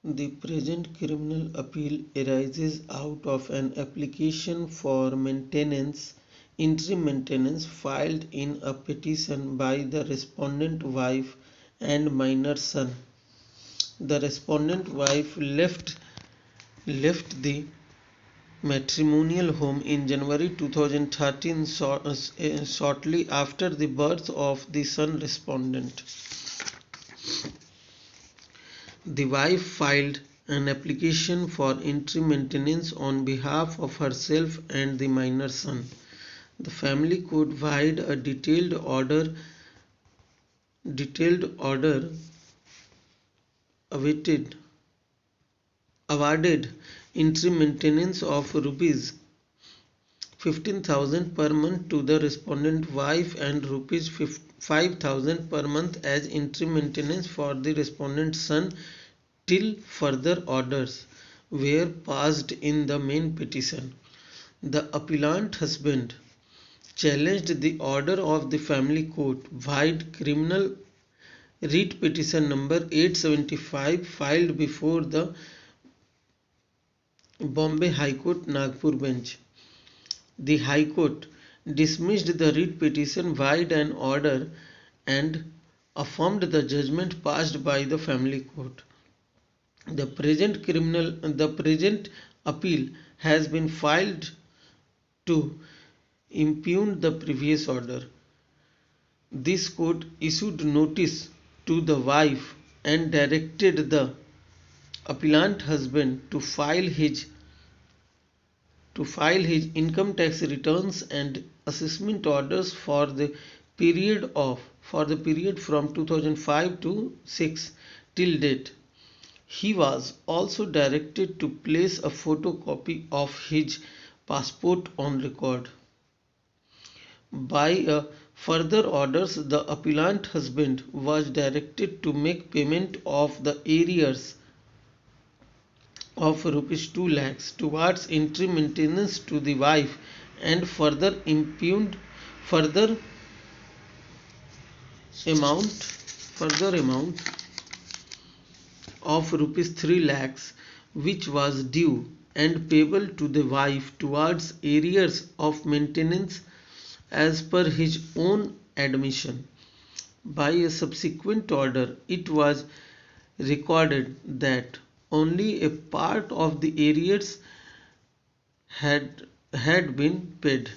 The present criminal appeal arises out of an application for maintenance, interim maintenance filed in a petition by the respondent wife and minor son. The respondent wife left the matrimonial home in January 2013 shortly after the birth of the son respondent. The wife filed an application for interim maintenance on behalf of herself and the minor son. The family court vide a detailed order awaited awarded interim maintenance of rupees 15,000 per month to the respondent wife and rupees 5,000 per month as interim maintenance for the respondent son till further orders were passed in the main petition. The appellant husband challenged the order of the family court vide criminal writ petition number 875 filed before the Bombay High Court Nagpur bench. The High Court dismissed the writ petition vide an order and affirmed the judgment passed by the family court. The present appeal has been filed to impugn the previous order. This court issued notice to the wife and directed the appellant husband to file his income tax returns and assessment orders for the period from 2005 to 6 till date. He was also directed to place a photocopy of his passport on record. By further orders, the appellant husband was directed to make payment of the arrears of rupees 2 lakhs towards interim maintenance to the wife and further amount of rupees 3 lakhs which was due and payable to the wife towards arrears of maintenance as per his own admission. By a subsequent order, it was recorded that only a part of the arrears had been paid.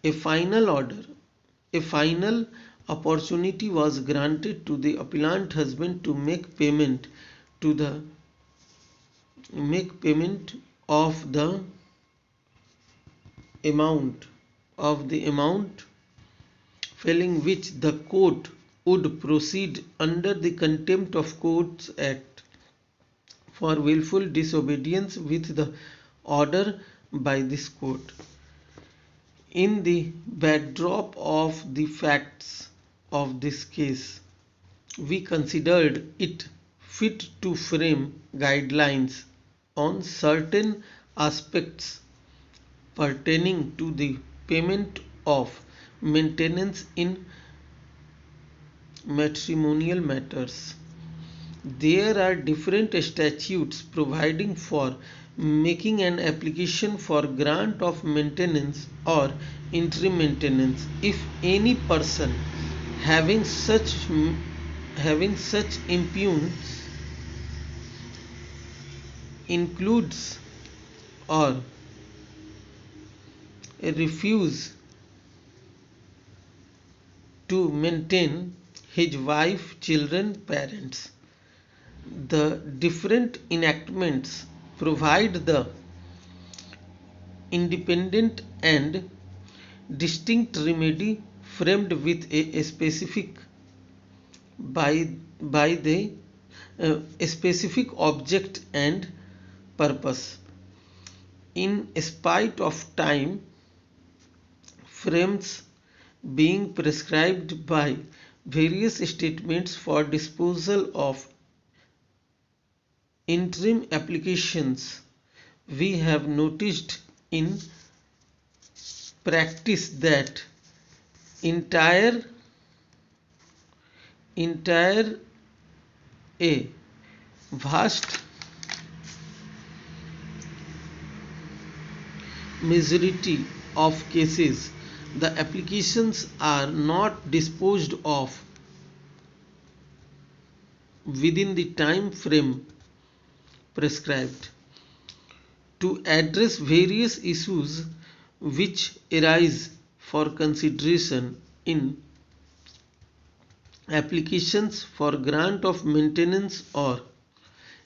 A final opportunity was granted to the appellant husband to make payment of the amount failing which the court would proceed under the Contempt of Courts Act for willful disobedience with the order by this court. In the backdrop of the facts of this case, we considered it fit to frame guidelines on certain aspects pertaining to the payment of maintenance in matrimonial matters. There are different statutes providing for making an application for grant of maintenance or interim maintenance if any person having such impugns includes or refuse to maintain his wife, children, parents. The different enactments provide the independent and distinct remedy framed with a specific by the a specific object and purpose. In spite of time frames being prescribed by various statements for disposal of interim applications, we have noticed in practice that entire a vast majority of cases, the applications are not disposed of within the time frame prescribed. To address various issues which arise for consideration in applications for grant of maintenance or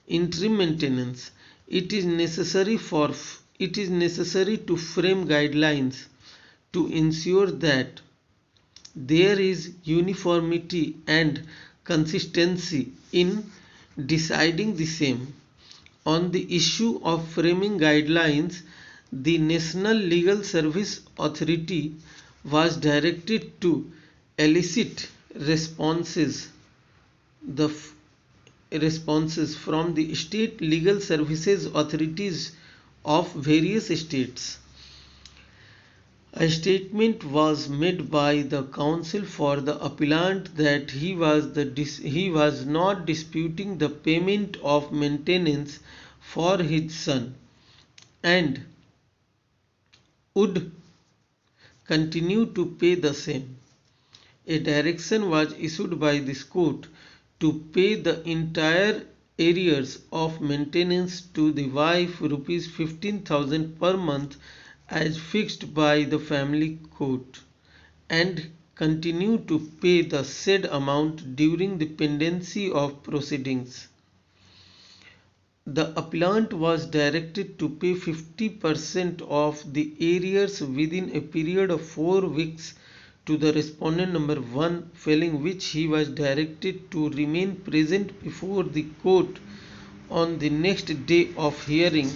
interim maintenance, it is necessary to frame guidelines to ensure that there is uniformity and consistency in deciding the same. On the issue of framing guidelines, the National Legal Service Authority was directed to elicit the responses from the state legal services authorities of various states. A statement was made by the counsel for the appellant that he was not disputing the payment of maintenance for his son and would continue to pay the same. A direction was issued by this court to pay the entire arrears of maintenance to the wife rupees 15,000 per month as fixed by the family court, and continue to pay the said amount during the pendency of proceedings. The appellant was directed to pay 50% of the arrears within a period of 4 weeks to the respondent number 1, failing which he was directed to remain present before the court on the next day of hearing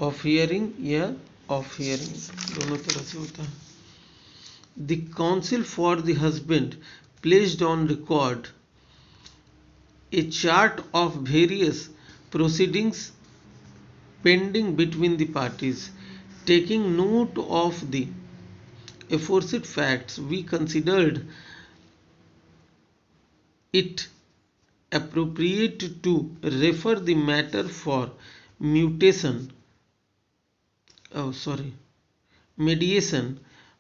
दोनों तरह से होता है. The counsel for the husband placed on record a chart of various proceedings pending between the parties. Taking note of the aforesaid facts, we considered it appropriate to refer the matter for mediation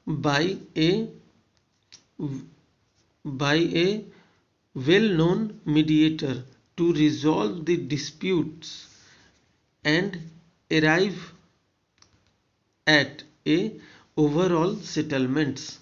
by a well-known mediator to resolve the disputes and arrive at a overall settlements.